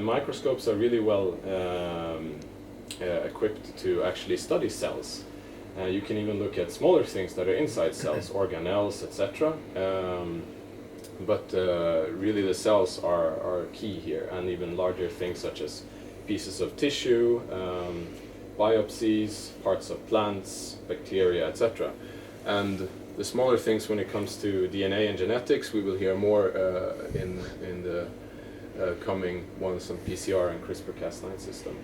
microscopes are really well equipped to actually study cells. You can even look at smaller things that are inside cells, organelles, etc. But really the cells are key here, and even larger things such as pieces of tissue, biopsies, parts of plants, bacteria, etc. And the smaller things when it comes to DNA and genetics, we will hear more in the coming ones on PCR and CRISPR-Cas9 system.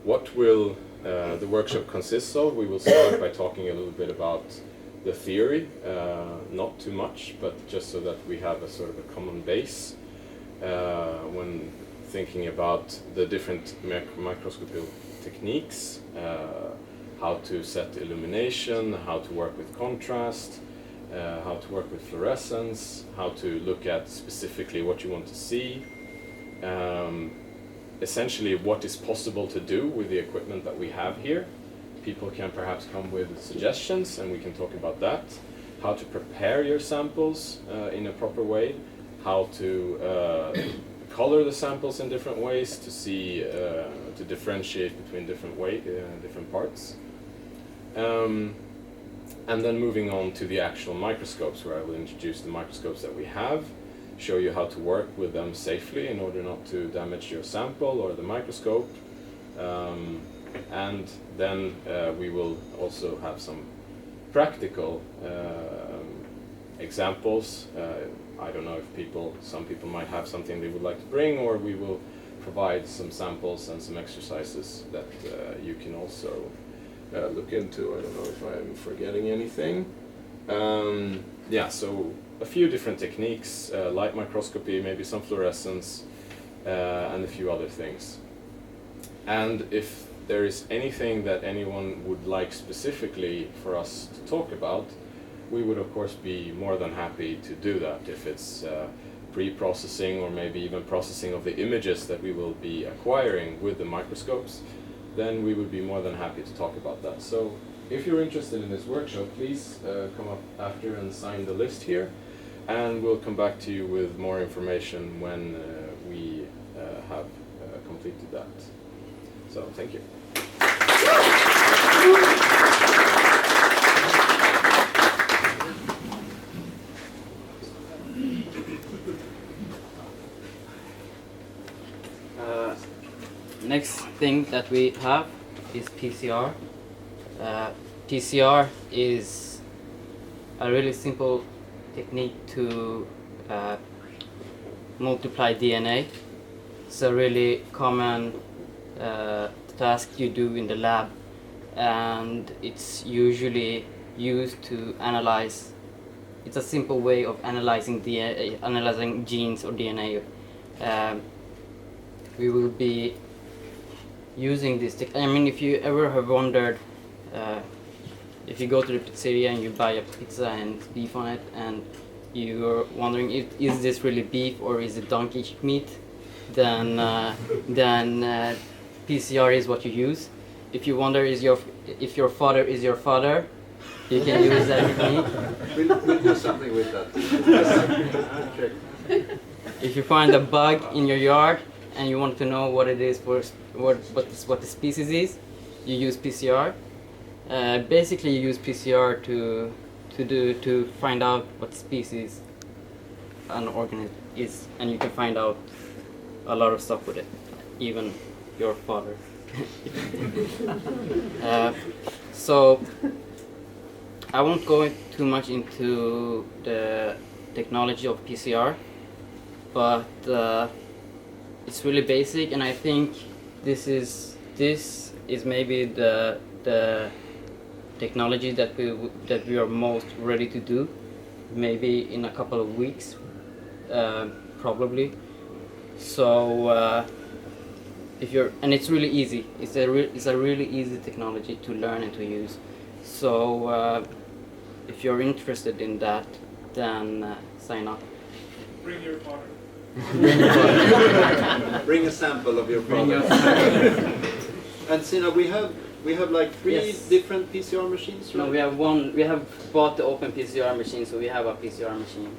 What will the workshop consist of? We will start by talking a little bit about the theory, not too much, but just so that we have a sort of a common base when thinking about the different microscopical techniques, how to set illumination, how to work with contrast, how to work with fluorescence, how to look at specifically what you want to see, essentially what is possible to do with the equipment that we have here. People can perhaps come with suggestions and we can talk about that. How to prepare your samples in a proper way, how to color the samples in different ways to see, to differentiate between different parts. And then moving on to the actual microscopes, where I will introduce the microscopes that we have, show you how to work with them safely in order not to damage your sample or the microscope. And then we will also have some practical examples. I don't know if some people might have something they would like to bring, or we will provide some samples and some exercises that you can also look into. I don't know if I'm forgetting anything. Yeah, so a few different techniques, light microscopy, maybe some fluorescence, and a few other things. And if there is anything that anyone would like specifically for us to talk about, we would of course be more than happy to do that. If it's pre-processing or maybe even processing of the images that we will be acquiring with the microscopes, then we would be more than happy to talk about that. So if you're interested in this workshop, please come up after and sign the list here, and we'll come back to you with more information when we have completed that. So thank you. Next thing that we have is PCR. PCR is a really simple technique to multiply DNA. It's a really common task you do in the lab, and it's usually used to analyze. It's a simple way of analyzing analyzing genes or DNA. We will be using this I mean, if you ever have wondered, if you go to the pizzeria and you buy a pizza and it's beef on it, and you're wondering is this really beef or is it donkey meat, then PCR is what you use. If you wonder if your father is your father, you can use that technique. We'll do something with that. If you find a bug in your yard and you want to know what it is, what the species is, you use PCR. Basically, you use PCR to find out what species an organism is, and you can find out a lot of stuff with it, even your father. So I won't go too much into the technology of PCR, but it's really basic, and I think this is maybe the technology that we are most ready to do, maybe in a couple of weeks, probably. So and it's really easy. It's a really easy technology to learn and to use. So if you're interested in that, then sign up. Bring your father. Bring a sample of your product. And Sina, we have like three different PCR machines, right? No, we have one. We have bought the open PCR machine, so we have a PCR machine,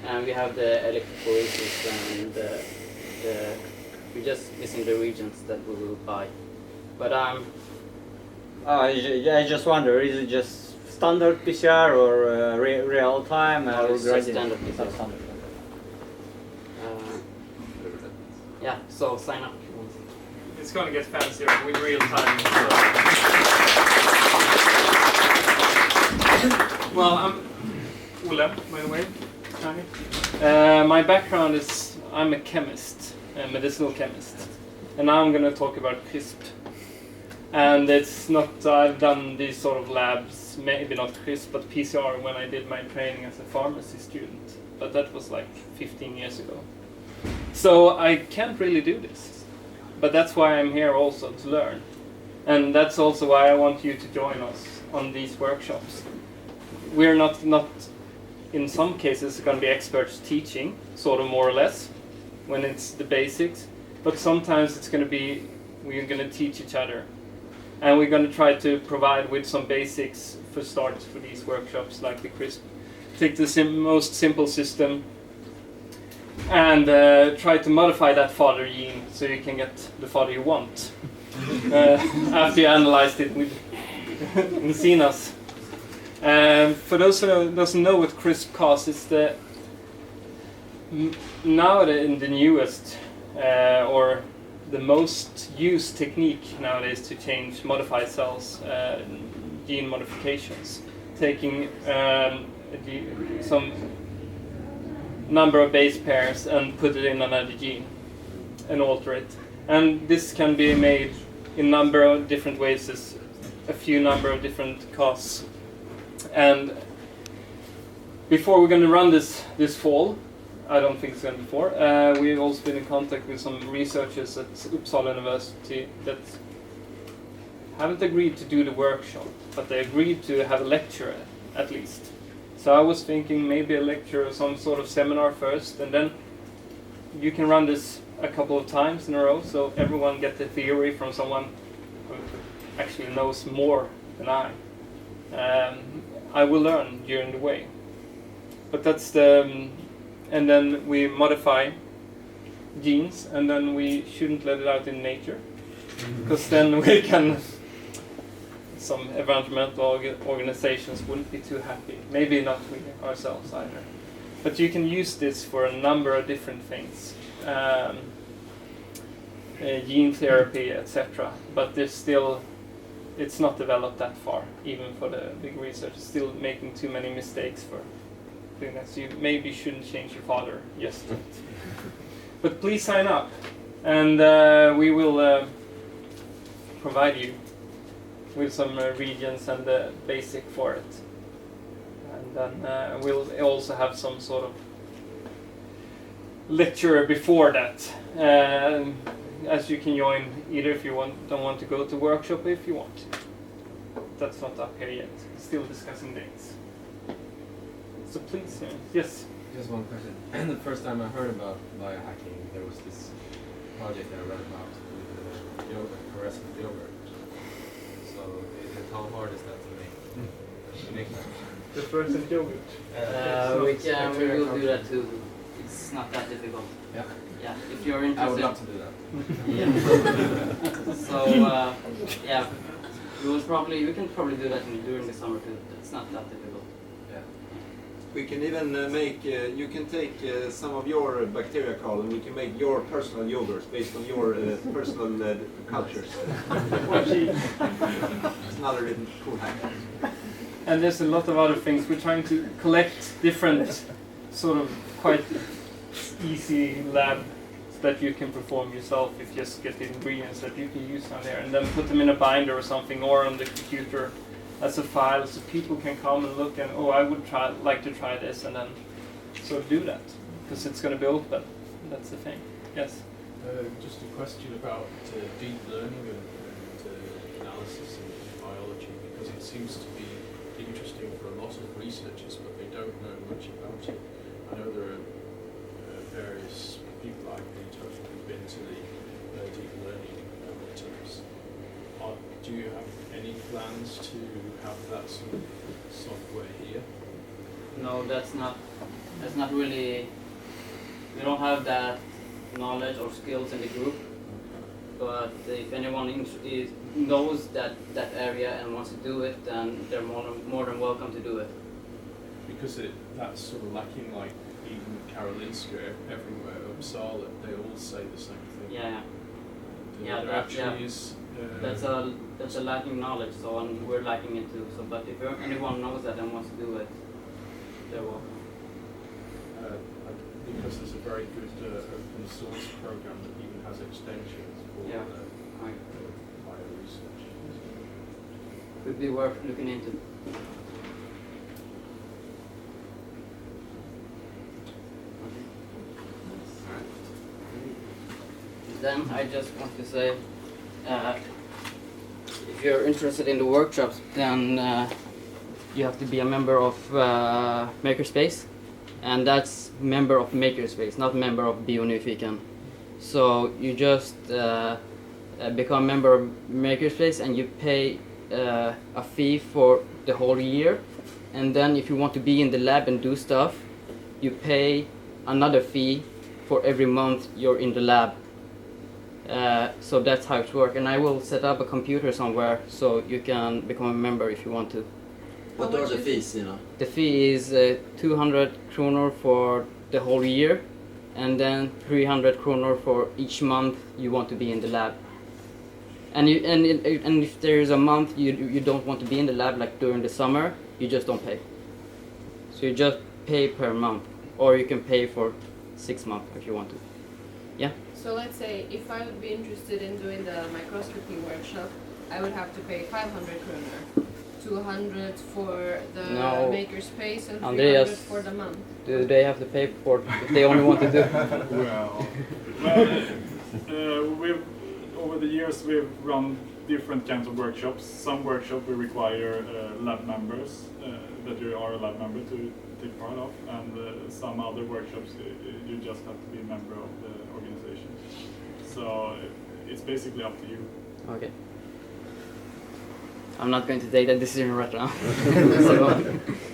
and we have the electrophoresis and We're just missing the regions that we will buy. But I just wonder, is it just standard PCR or real time? No, or it's just standard PCR. Standard. yeah, so sign up. It's going to get fancier with real time. Well, I'm Ola, by the way. Hi. My background is I'm a chemist, a medicinal chemist, and now I'm going to talk about CRISP. And it's not, I've done these sort of labs, maybe not CRISP, but PCR when I did my training as a pharmacy student. But that was like 15 years ago. So I can't really do this. But that's why I'm here also, to learn. And that's also why I want you to join us on these workshops. We're not in some cases going to be experts teaching, sort of more or less, when it's the basics. But sometimes it's going to be, we're going to teach each other. And we're going to try to provide with some basics for start for these workshops, like the CRISP. Take the most simple system and try to modify that fodder gene so you can get the fodder you want after you analyzed it with in CNAS. For those who doesn't know what CRISP causes, it's the in the newest or the most used technique nowadays to modify cells, gene modifications, taking some number of base pairs and put it in another gene and alter it. And this can be made in a number of different ways, there's a few number of different costs. And before we're going to run this fall, I don't think it's going to be before, we've also been in contact with some researchers at Uppsala University that haven't agreed to do the workshop, but they agreed to have a lecture at least. So I was thinking maybe a lecture or some sort of seminar first, and then you can run this a couple of times in a row, so everyone gets the theory from someone who actually knows more than I. I will learn during the way. But that's the... and then we modify genes, and then we shouldn't let it out in nature, because then we can... some environmental organizations wouldn't be too happy. Maybe not we ourselves either. But you can use this for a number of different things. Gene therapy, etc. But there's still, it's not developed that far, even for the big research. It's still making too many mistakes for doing that. So you maybe shouldn't change your father just yet. But please sign up, and we will provide you with some regions and the basic for it. And then we'll also have some sort of lecture before that. As you can join either if you don't want to go to workshop or if you want to. That's not up here yet. Still discussing dates. So please, yes? Just one question. The first time I heard about biohacking, there was this project I read about with yogurt, fluorescent yogurt. So how hard is that to make that? The fluorescent yogurt. We will do that too. It's not that difficult. Yeah. Yeah, if you're interested. I would love to do that. Yeah. So yeah, we can probably do that during the summer too. It's not that difficult. Yeah. We can even make, you can take some of your bacteria, Carl, and we can make your personal yogurts based on your personal cultures. It's another little cool hack. And there's a lot of other things. We're trying to collect different sort of quite easy labs that you can perform yourself if you just get the ingredients that you can use on there, and then put them in a binder or something, or on the computer as a file, so people can come and look and, oh, I would like to try this, and then sort of do that, because it's going to be open. That's the thing. Yes? Just a question about deep learning and analysis in biology, because it seems to be interesting for a lot of researchers, but they don't know much about it. I know there are various people I've been in touch with who've been to the deep learning meetups. Do you have any plans to have that sort of software here? No, that's not really. We don't have that knowledge or skills in the group. But if anyone knows that area and wants to do it, then they're more than welcome to do it. Because that's sort of lacking, like even Karolinska, everywhere, Uppsala, they all say the same thing. Yeah, And, there actually is. that's a lacking knowledge. So and we're lacking it too. So, but if anyone knows that and wants to do it, they're welcome. Because there's a very good open source program that even has extensions for bio research. Could be worth looking into. Then I just want to say, if you're interested in the workshops, then you have to be a member of Makerspace, and that's member of Makerspace, not member of BioNyfiken. So you just become member of Makerspace, and you pay a fee for the whole year, and then if you want to be in the lab and do stuff, you pay another fee for every month you're in the lab. So that's how it works, and I will set up a computer somewhere so you can become a member if you want to. What are the fees, you know? The fee is 200 kronor for the whole year, and then 300 kronor for each month you want to be in the lab. And if there is a month you don't want to be in the lab, like during the summer, you just don't pay. So you just pay per month, or you can pay for 6 months if you want to. Yeah. So let's say if I would be interested in doing the microscopy workshop, I would have to pay 500 kronor, 200 for the makerspace, and 300 Andreas, for the month. Do they have to pay for it if they only want to do? We've over the years we've run different kinds of workshops. Some workshops we require lab members that you are a lab member to take part of, and some other workshops you just have to be a member of the organization. So it's basically up to you. Okay. I'm not going to take that decision right now.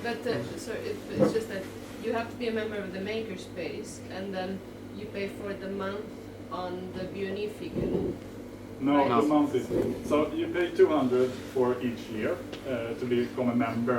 But so it's just that you have to be a member of the makerspace, and then you pay for the month on the BioNyfiken. No, the month is so you pay 200 for each year to become a member